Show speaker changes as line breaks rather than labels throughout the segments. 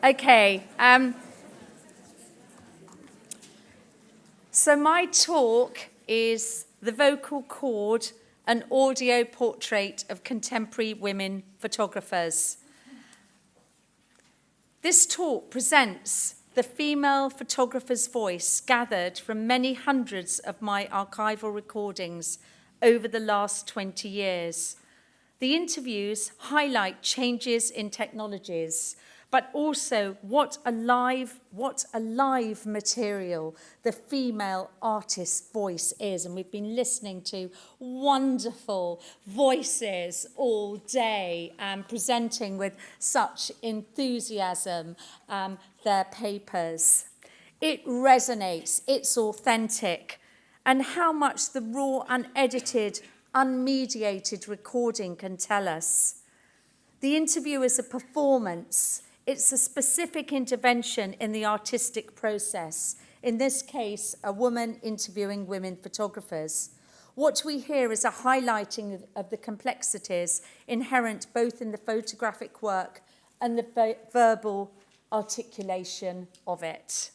Okay. So my talk is The Vocal Cord, an audio portrait of contemporary women photographers. This talk presents the female photographer's voice gathered from many hundreds of my archival recordings over the last 20 years. The interviews highlight changes in technologies, but also what a live material the female artist's voice is. And we've been listening to wonderful voices all day, presenting with such enthusiasm their papers. It resonates, it's authentic, and how much the raw, unedited, unmediated recording can tell us. The interview is a performance. It's a specific intervention in the artistic process. In this case, a woman interviewing women photographers. What we hear is a highlighting of the complexities inherent both in the photographic work and the verbal articulation of it.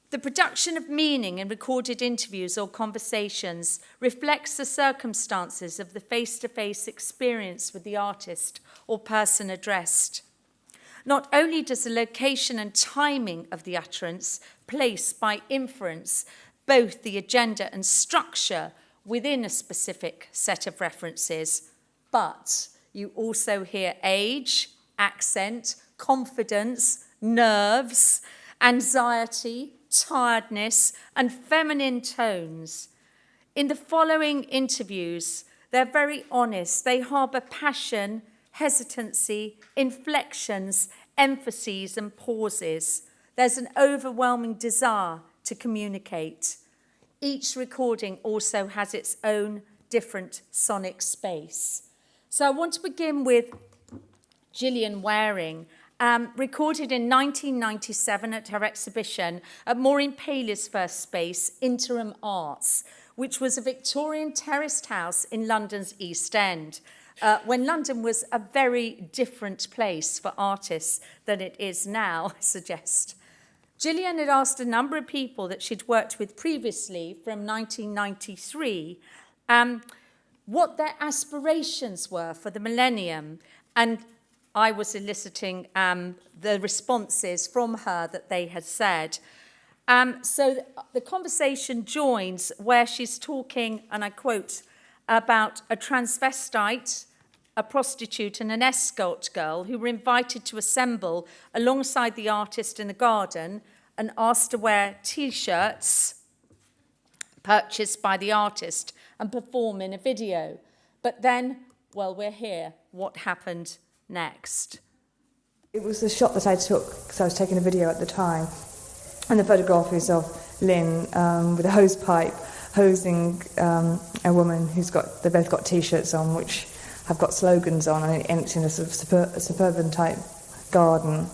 The production of meaning in recorded interviews or conversations reflects the circumstances of the face-to-face experience with the artist or person addressed. Not only does the location and timing of the utterance place by inference both the agenda and structure within a specific set of references, but you also hear age, accent, confidence, nerves, anxiety, tiredness, and feminine tones. In the following interviews, they're very honest. They harbour passion, hesitancy, inflections, emphases, and pauses. There's an overwhelming desire to communicate. Each recording also has its own different sonic space. So I want to begin with Jean Wainwright, recorded in 1997 at her exhibition at Maureen Paley's first space, Interim Arts, which was a Victorian terraced house in London's East End, when London was a very different place for artists than it is now, I suggest. Gillian had asked a number of people that she'd worked with previously from 1993 what their aspirations were for the millennium, and I was eliciting the responses from her that they had said. So the conversation joins where she's talking, and I quote, about a transvestite, a prostitute, and an escort girl who were invited to assemble alongside the artist in the garden and asked to wear T-shirts purchased by the artist and perform in a video. But then, well, we're here. What happened next?
It was the shot that I took because I was taking a video at the time, and the photograph is of Lynn with a hose pipe hosing a woman they've both got T-shirts on which have got slogans on, and it's in a sort of suburban type garden,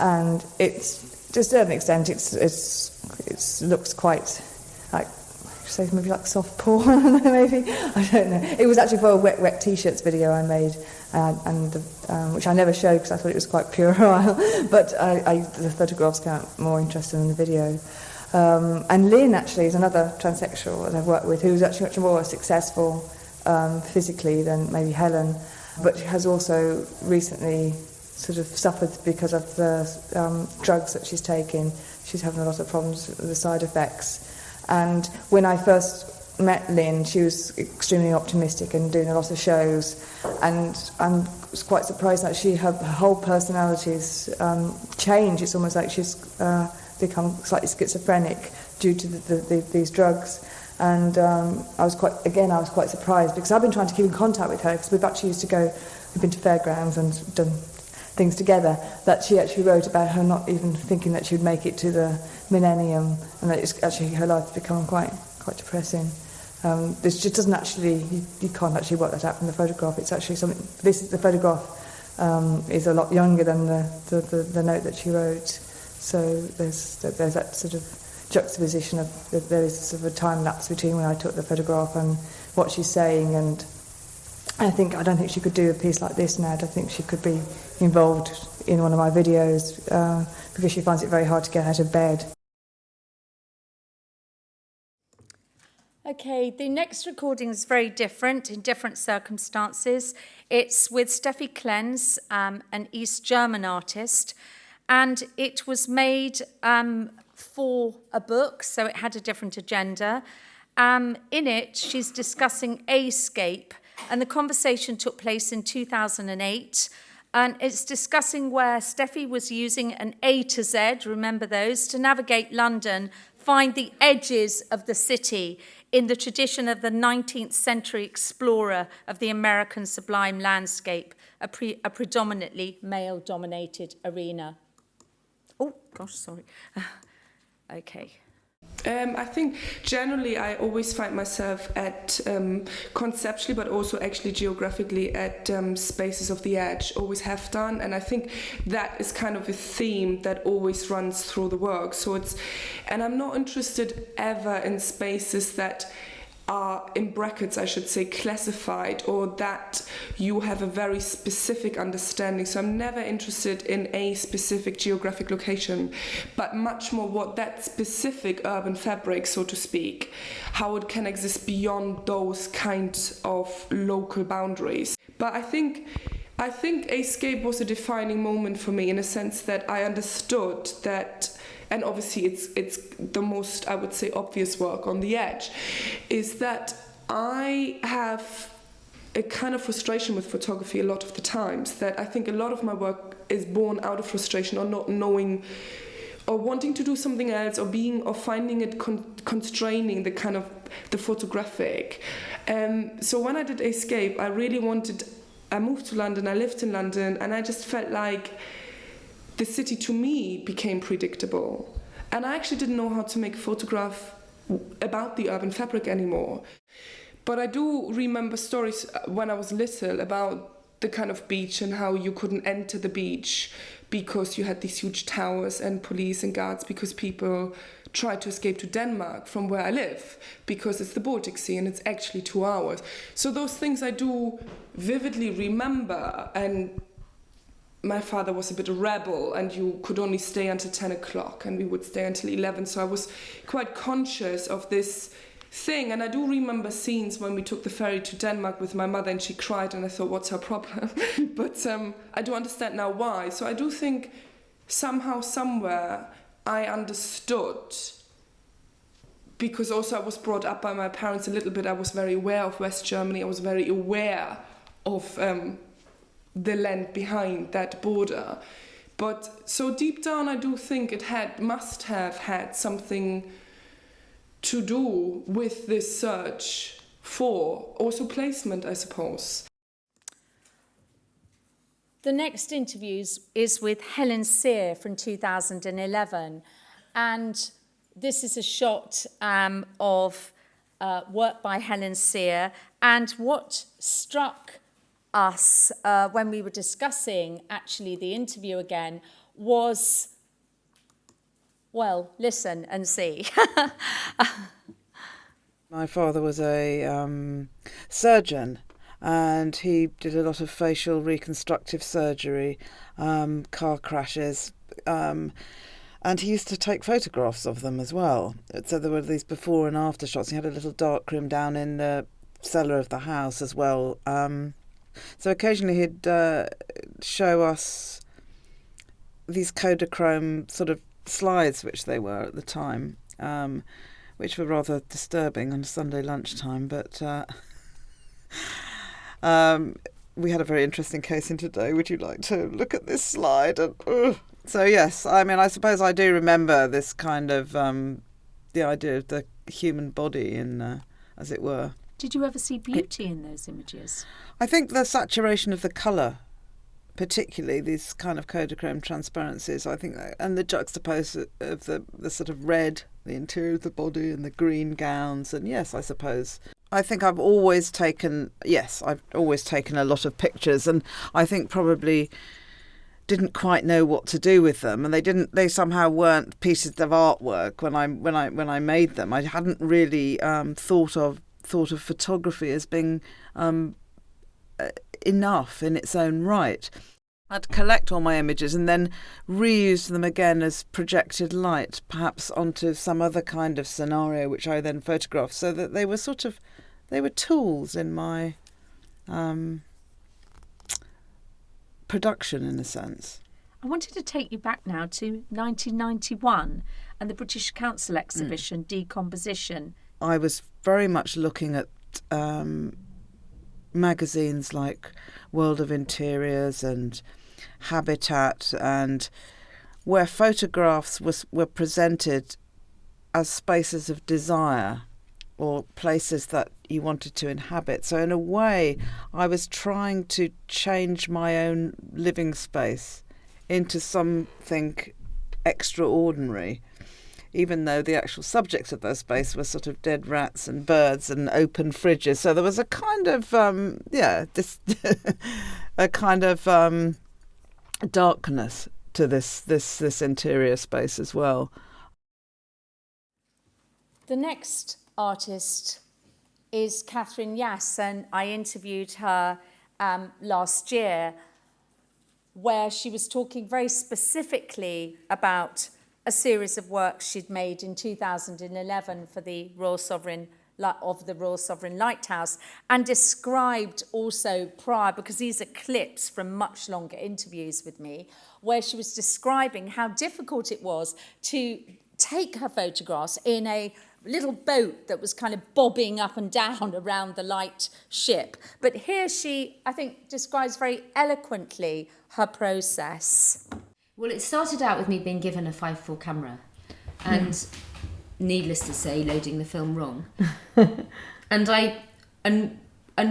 and it's to a certain extent it looks quite like, say maybe like soft porn, maybe, I don't know. It was actually for a wet T-shirts video I made, and which I never showed because I thought it was quite puerile, but the photographs came out more interesting than the video. And Lynn actually is another transsexual that I've worked with who's actually much more successful physically than maybe Helen, but has also recently sort of suffered because of the drugs that she's taken. She's having a lot of problems with the side effects. And when I first met Lynn, she was extremely optimistic and doing a lot of shows, and I was quite surprised that her whole personality's changed. It's almost like she's become slightly schizophrenic due to these drugs. And I was quite surprised because I've been trying to keep in contact with her because we've been to fairgrounds and done things together, that she actually wrote about her not even thinking that she would make it to the millennium, and that it's actually her life has become quite depressing. This just doesn't actually, you can't actually work that out from the photograph. It's actually something, the photograph is a lot younger than the note that she wrote. So there's that sort of juxtaposition of, there is sort of a time lapse between when I took the photograph and what she's saying, and I don't think she could do a piece like this now. I don't think she could be involved in one of my videos because she finds it very hard to get out of bed.
Okay, the next recording is very different in different circumstances. It's with Steffi Klenz, an East German artist, and it was made for a book, so it had a different agenda. In it, she's discussing A-scape, and the conversation took place in 2008. And it's discussing where Steffi was using an A to Z, remember those, to navigate London, find the edges of the city in the tradition of the 19th century explorer of the American sublime landscape, a predominantly male-dominated arena. Oh, gosh, sorry. Okay.
I think generally I always find myself at conceptually but also actually geographically at spaces of the edge, always have done, and I think that is kind of a theme that always runs through the work. So and I'm not interested ever in spaces that are, in brackets I should say, classified, or that you have a very specific understanding. So I'm never interested in a specific geographic location, but much more what that specific urban fabric, so to speak, how it can exist beyond those kinds of local boundaries. But I think Escape was a defining moment for me in a sense that I understood that, and obviously it's the most, I would say, obvious work on the edge, is that I have a kind of frustration with photography a lot of the times, that I think a lot of my work is born out of frustration or not knowing or wanting to do something else or finding it constraining the kind of the photographic. So when I did Escape, I moved to London, I lived in London, and I just felt like the city to me became predictable. And I actually didn't know how to make a photograph about the urban fabric anymore. But I do remember stories when I was little about the kind of beach and how you couldn't enter the beach because you had these huge towers and police and guards because people tried to escape to Denmark from where I live because it's the Baltic Sea and it's actually 2 hours. So those things I do vividly remember, and my father was a bit a rebel and you could only stay until 10 o'clock and we would stay until 11. So I was quite conscious of this thing. And I do remember scenes when we took the ferry to Denmark with my mother and she cried and I thought, what's her problem? But I do understand now why. So I do think somehow, somewhere, I understood, because also I was brought up by my parents a little bit. I was very aware of West Germany. I was very aware of the land behind that border. But so deep down I do think it must have had something to do with this search for also placement, I suppose.
The next interview is with Helen Sear from 2011, and this is a shot of work by Helen Sear, and what struck us when we were discussing actually the interview again was, well, listen and see.
My father was a surgeon, and he did a lot of facial reconstructive surgery, car crashes, and he used to take photographs of them as well. So there were these before and after shots. He had a little dark room down in the cellar of the house as well. So occasionally he'd show us these Kodachrome sort of slides, which they were at the time, which were rather disturbing on Sunday lunchtime. But we had a very interesting case in today. Would you like to look at this slide? And, so yes, I mean, I suppose I do remember this kind of the idea of the human body in, as it were.
Did you ever see beauty in those images?
I think the saturation of the colour, particularly these kind of Kodachrome transparencies, I think, and the juxtapose of the sort of red, the interior of the body, and the green gowns, and yes, I suppose. I think I've always taken a lot of pictures, and I think probably didn't quite know what to do with them, and they somehow weren't pieces of artwork when I made them. I hadn't really thought of photography as being enough in its own right. I'd collect all my images and then reuse them again as projected light, perhaps onto some other kind of scenario, which I then photographed, so that they were tools in my production, in a sense.
I wanted to take you back now to 1991 and the British Council exhibition, Decomposition.
I was very much looking at magazines like World of Interiors and Habitat, and where photographs were presented as spaces of desire or places that you wanted to inhabit. So in a way, I was trying to change my own living space into something extraordinary, even though the actual subjects of those space were sort of dead rats and birds and open fridges. So there was a kind of a kind of darkness to this interior space as well.
The next artist is Catherine Yass, and I interviewed her last year, where she was talking very specifically about a series of works she'd made in 2011 for the Royal Sovereign Lighthouse, and described also prior, because these are clips from much longer interviews with me, where she was describing how difficult it was to take her photographs in a little boat that was kind of bobbing up and down around the light ship. But here she, I think, describes very eloquently her process.
Well, it started out with me being given a 5.4 camera and, needless to say, loading the film wrong. And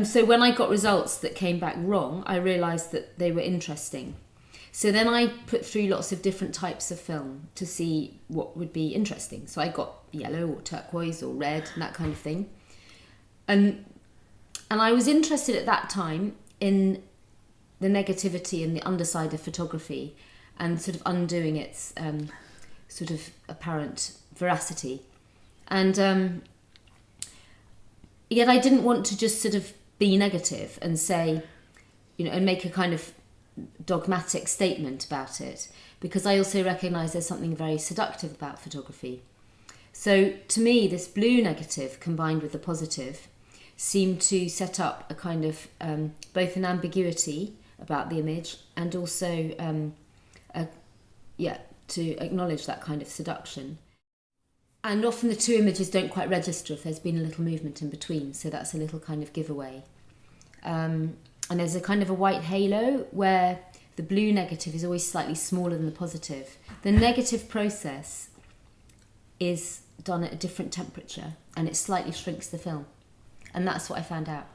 so when I got results that came back wrong, I realised that they were interesting. So then I put through lots of different types of film to see what would be interesting. So I got yellow or turquoise or red and that kind of thing. And I was interested at that time in the negativity and the underside of photography and sort of undoing its sort of apparent veracity. And yet I didn't want to just sort of be negative and say, and make a kind of dogmatic statement about it, because I also recognise there's something very seductive about photography. So to me, this blue negative combined with the positive seemed to set up a kind of both an ambiguity about the image and also to acknowledge that kind of seduction. And often the two images don't quite register if there's been a little movement in between, so that's a little kind of giveaway. And there's a kind of a white halo where the blue negative is always slightly smaller than the positive. The negative process is done at a different temperature and it slightly shrinks the film. And that's what I found out.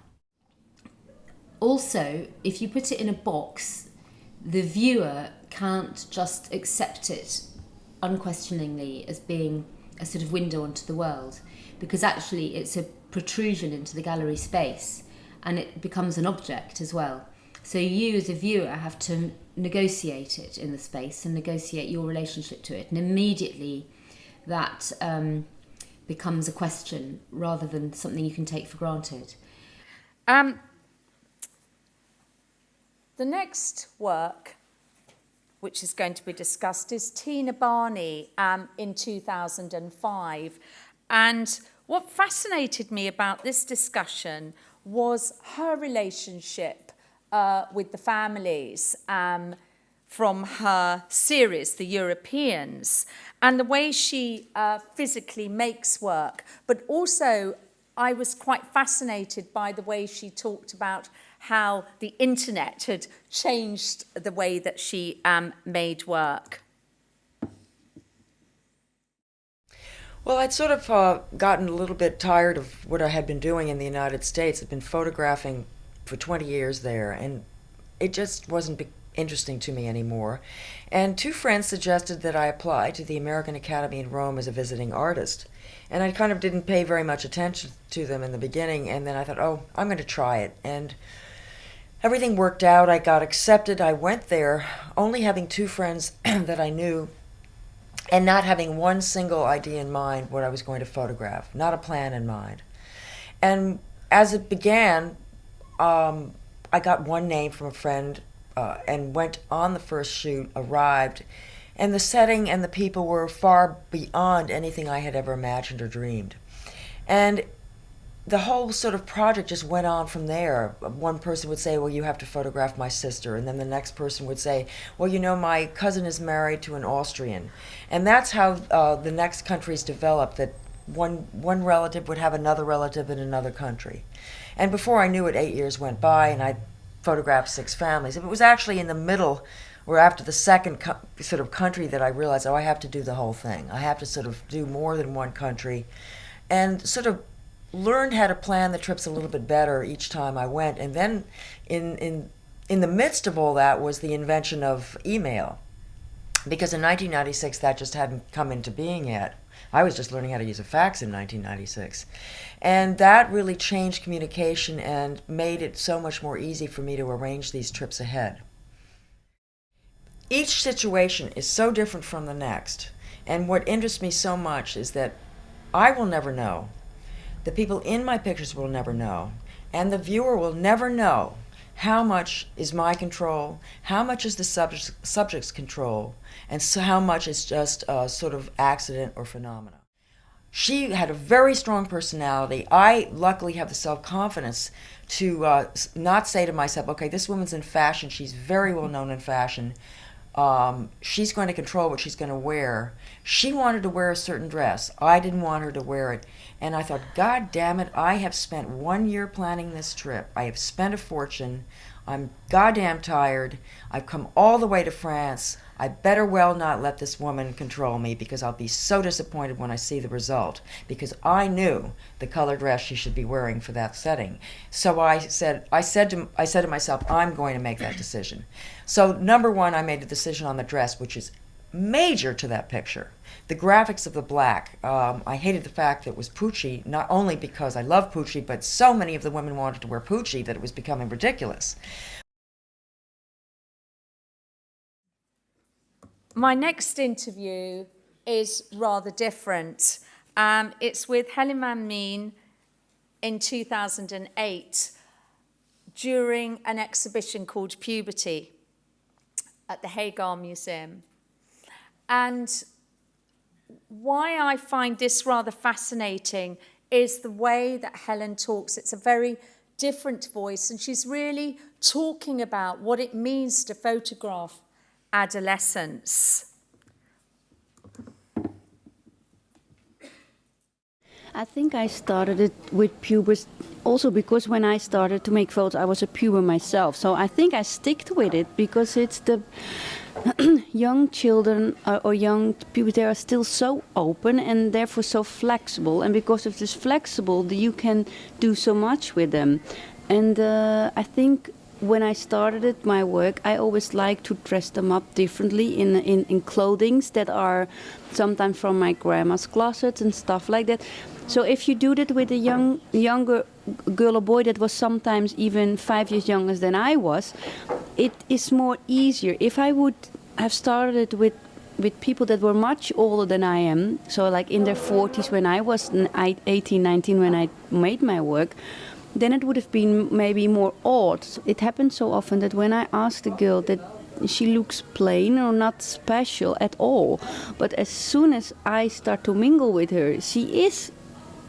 Also, if you put it in a box, the viewer can't just accept it unquestioningly as being a sort of window onto the world, because actually it's a protrusion into the gallery space and it becomes an object as well. So you as a viewer have to negotiate it in the space and negotiate your relationship to it, and immediately that becomes a question rather than something you can take for granted.
The next work, which is going to be discussed, is Tina Barney in 2005. And what fascinated me about this discussion was her relationship with the families from her series, The Europeans, and the way she physically makes work. But also, I was quite fascinated by the way she talked about how the internet had changed the way that she made work.
Well, I'd sort of gotten a little bit tired of what I had been doing in the United States. I'd been photographing for 20 years there, and it just wasn't interesting to me anymore. And two friends suggested that I apply to the American Academy in Rome as a visiting artist. And I kind of didn't pay very much attention to them in the beginning, and then I thought, oh, I'm going to try it. And everything worked out. I got accepted. I went there only having two friends that I knew and not having one single idea in mind what I was going to photograph, not a plan in mind. And as it began, I got one name from a friend and went on the first shoot, arrived, and the setting and the people were far beyond anything I had ever imagined or dreamed. And the whole sort of project just went on from there. One person would say, well, you have to photograph my sister. And then the next person would say, well, you know, my cousin is married to an Austrian. And that's how the next countries developed, that one relative would have another relative in another country. And before I knew it, 8 years went by, and I photographed 6 families. It was actually in the middle, or after the second sort of country, that I realized, oh, I have to do the whole thing. I have to sort of do more than one country, and sort of learned how to plan the trips a little bit better each time I went. And then in the midst of all that was the invention of email, because in 1996 that just hadn't come into being yet. I was just learning how to use a fax in 1996. And that really changed communication and made it so much more easy for me to arrange these trips ahead. Each situation is so different from the next. And what interests me so much is that I will never know, the people in my pictures will never know, and the viewer will never know how much is my control, how much is the subject's control, and so how much is just a sort of accident or phenomena. She had a very strong personality. I luckily have the self-confidence to not say to myself, okay, this woman's in fashion, she's very well known in fashion, she's going to control what she's going to wear. She wanted to wear a certain dress. I didn't want her to wear it. And I thought, God damn it, I have spent 1 year planning this trip. I have spent a fortune. I'm goddamn tired. I've come all the way to France. I better well not let this woman control me, because I'll be so disappointed when I see the result, because I knew the color dress she should be wearing for that setting. So I said to myself, I'm going to make that decision. So number one, I made a decision on the dress, which is major to that picture. The graphics of the black. I hated the fact that it was Pucci, not only because I love Pucci, but so many of the women wanted to wear Pucci that it was becoming ridiculous.
My next interview is rather different. It's with Helen Van in 2008 during an exhibition called Puberty at the Hagar Museum. And why I find this rather fascinating is the way that Helen talks. It's a very different voice, and she's really talking about what it means to photograph adolescence.
I think I started it with pubers also because when I started to make photos, I was a puber myself. So I think I stick with it because it's the young children or young people, they are still so open and therefore so flexible. And because of this flexible, you can do so much with them. And I think when I started my work, I always like to dress them up differently in clothings that are sometimes from my grandma's closet and stuff like that. So if you do that with a younger girl or boy that was sometimes even 5 years younger than I was, it is more easier. If I would have started with people that were much older than I am, so like in their 40s when I was 18, 19 when I made my work, then it would have been maybe more odd. It happens so often that when I ask a girl that she looks plain or not special at all, but as soon as I start to mingle with her, she is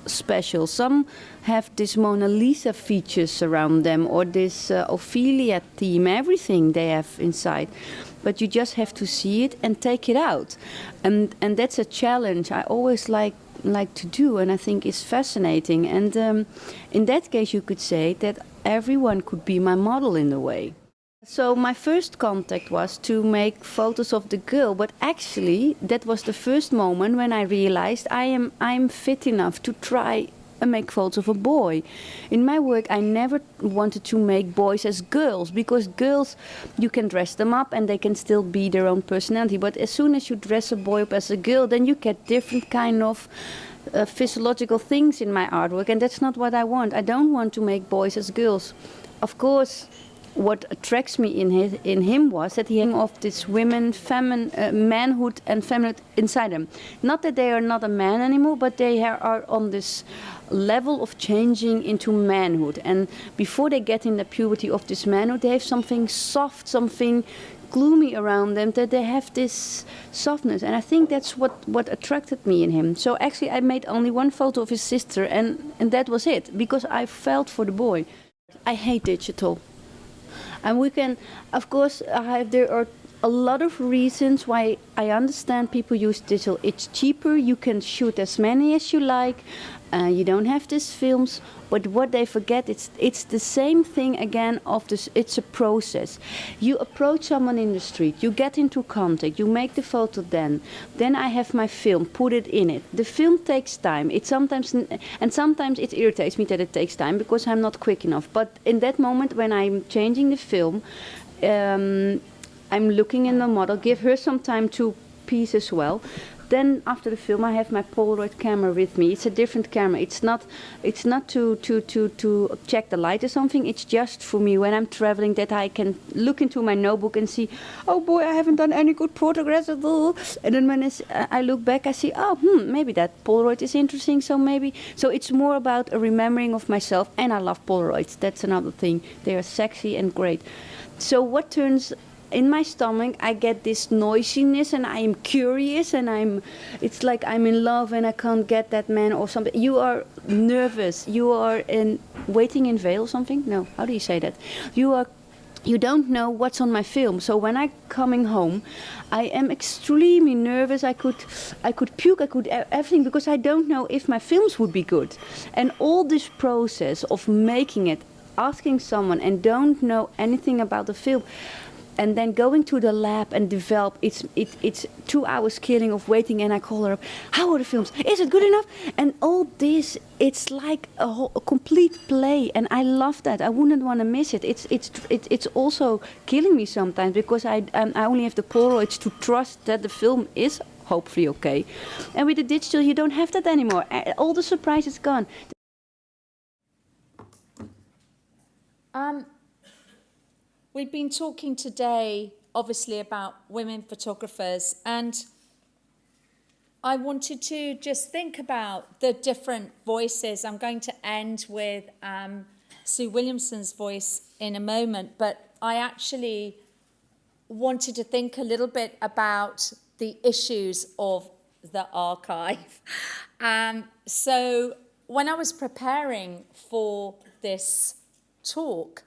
special. Some have this Mona Lisa features around them or this Ophelia theme, everything they have inside. But you just have to see it and take it out. And that's a challenge I always like to do, and I think it's fascinating. And in that case you could say that everyone could be my model in a way. So my first contact was to make photos of the girl, but actually that was the first moment when I realized I'm fit enough to try and make photos of a boy. In my work I never wanted to make boys as girls, because girls, you can dress them up and they can still be their own personality, but as soon as you dress a boy up as a girl, then you get different kind of physiological things in my artwork, and that's not what I want. I don't want to make boys as girls. Of course, what attracts me in him was that he had of this manhood and feminine inside him. Not that they are not a man anymore, but they are on this level of changing into manhood. And before they get in the puberty of this manhood, they have something soft, something gloomy around them, that they have this softness. And I think that's what attracted me in him. So actually I made only one photo of his sister, and that was it, because I felt for the boy. I hate digital. And we can, of course, there are a lot of reasons why I understand people use digital. It's cheaper, you can shoot as many as you like, you don't have these films, but what they forget, it's the same thing again of this, it's a process. You approach someone in the street, you get into contact, you make the photo then I have my film, put it in it. The film takes time. Sometimes it irritates me that it takes time because I'm not quick enough. But in that moment when I'm changing the film, I'm looking in the model, give her some time to piece as well. Then after the film I have my Polaroid camera with me. It's a different camera. It's not to check the light or something. It's just for me when I'm traveling that I can look into my notebook and see, oh boy, I haven't done any good photographs at all. And then when I look back I see, maybe that Polaroid is interesting, so maybe. So it's more about a remembering of myself, and I love Polaroids. That's another thing. They are sexy and great. So what turns in my stomach, I get this noisiness, and I am curious, and it's like I'm in love and I can't get that man or something. You are nervous. You are waiting in veil or something. No, how do you say that? You don't know what's on my film. So when I'm coming home, I am extremely nervous. I could puke. I could everything, because I don't know if my films would be good. And all this process of making it, asking someone and don't know anything about the film, and then going to the lab and develop, it's 2 hours killing of waiting, and I call her up, how are the films? Is it good enough? And all this, it's like a complete play, and I love that. I wouldn't want to miss it. It's also killing me sometimes, because I only have the Polaroids to trust that the film is hopefully okay. And with the digital, you don't have that anymore. All the surprise is gone.
We've been talking today, obviously, about women photographers, and I wanted to just think about the different voices. I'm going to end with Sue Williamson's voice in a moment, but I actually wanted to think a little bit about the issues of the archive. So when I was preparing for this talk,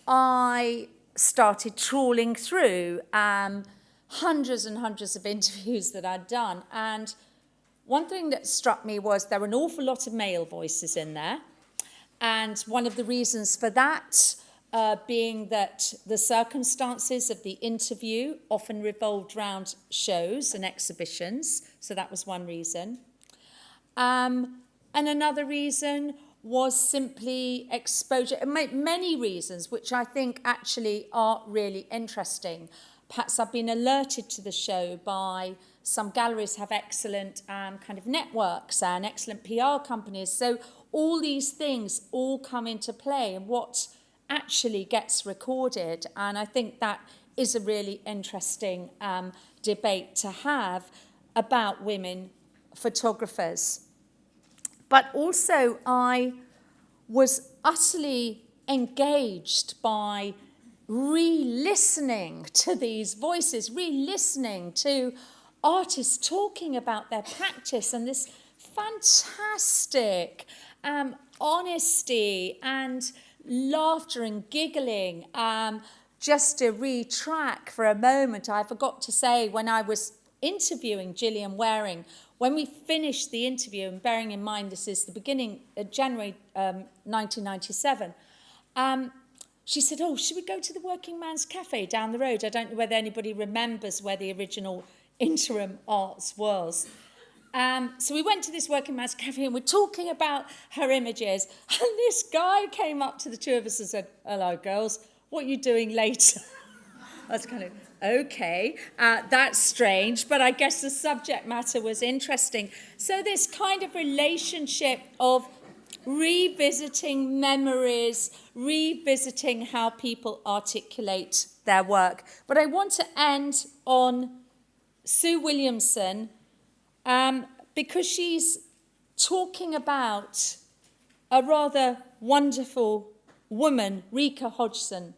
I started trawling through hundreds and hundreds of interviews that I'd done. And one thing that struck me was there were an awful lot of male voices in there. And one of the reasons for that being that the circumstances of the interview often revolved around shows and exhibitions. So that was one reason. And another reason was simply exposure. Many reasons, which I think actually are really interesting. Perhaps I've been alerted to the show by some galleries have excellent kind of networks and excellent PR companies. So all these things all come into play and what actually gets recorded. And I think that is a really interesting debate to have about women photographers. But also I was utterly engaged by re-listening to these voices, re-listening to artists talking about their practice and this fantastic honesty and laughter and giggling. Just to retrack for a moment, I forgot to say when I was interviewing Jean Wainwright, when we finished the interview, and bearing in mind this is the beginning of January 1997, she said, oh, should we go to the Working Man's Cafe down the road? I don't know whether anybody remembers where the original Interim Arts was. So we went to this Working Man's Cafe and we're talking about her images. And this guy came up to the two of us and said, hello, girls, what are you doing later? I was kind of, okay, that's strange, but I guess the subject matter was interesting. So this kind of relationship of revisiting memories, revisiting how people articulate their work. But I want to end on Sue Williamson because she's talking about a rather wonderful woman, Rika Hodgson,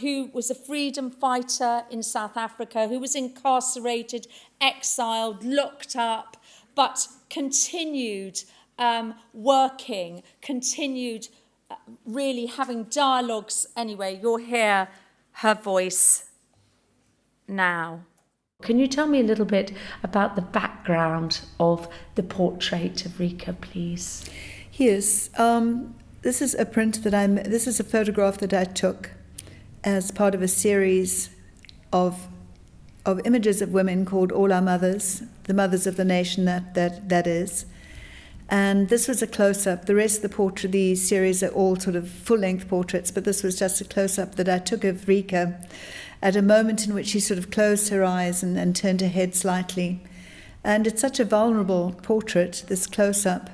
who was a freedom fighter in South Africa, who was incarcerated, exiled, locked up, but continued working, continued really having dialogues. Anyway, you'll hear her voice now.
Can you tell me a little bit about the background of the portrait of Rika, please?
Yes, this is a this is a photograph that I took as part of a series of images of women called All Our Mothers, the mothers of the nation that is. And this was a close-up. The rest of the series are all sort of full-length portraits, but this was just a close-up that I took of Rika at a moment in which she sort of closed her eyes and turned her head slightly. And it's such a vulnerable portrait, this close-up.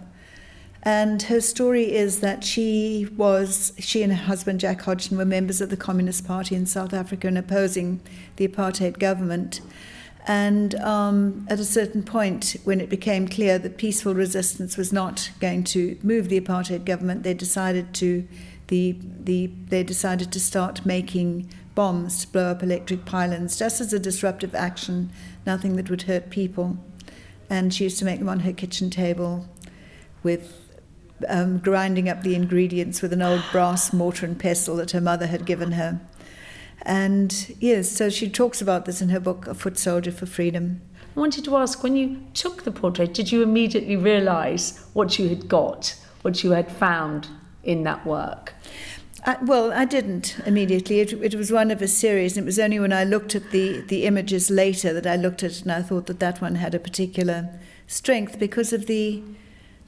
And her story is that she and her husband Jack Hodgson were members of the Communist Party in South Africa and opposing the apartheid government. And at a certain point, when it became clear that peaceful resistance was not going to move the apartheid government, they decided to start making bombs to blow up electric pylons, just as a disruptive action, nothing that would hurt people. And she used to make them on her kitchen table with grinding up the ingredients with an old brass mortar and pestle that her mother had given her. And yes, so she talks about this in her book, A Foot Soldier for Freedom.
I wanted to ask, when you took the portrait, did you immediately realise what you had got, what you had found in that work?
Well, I didn't immediately. It was one of a series, and it was only when I looked at the images later that I looked at it and I thought that one had a particular strength because of the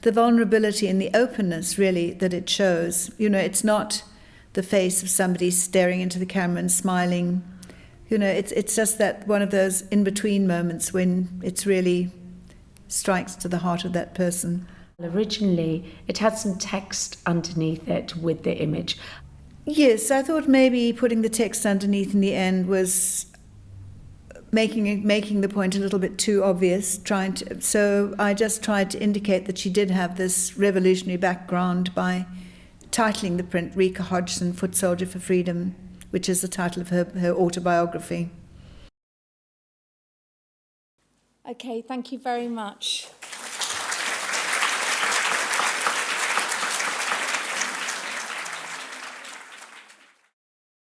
vulnerability and the openness, really, that it shows. You know, it's not the face of somebody staring into the camera and smiling. You know, it's just that one of those in-between moments when it's really strikes to the heart of that person.
Originally, it had some text underneath it with the image.
Yes, I thought maybe putting the text underneath in the end was making the point a little bit too obvious. So I just tried to indicate that she did have this revolutionary background by titling the print Rika Hodgson, Foot Soldier for Freedom, which is the title of her autobiography.
Okay, thank you very much.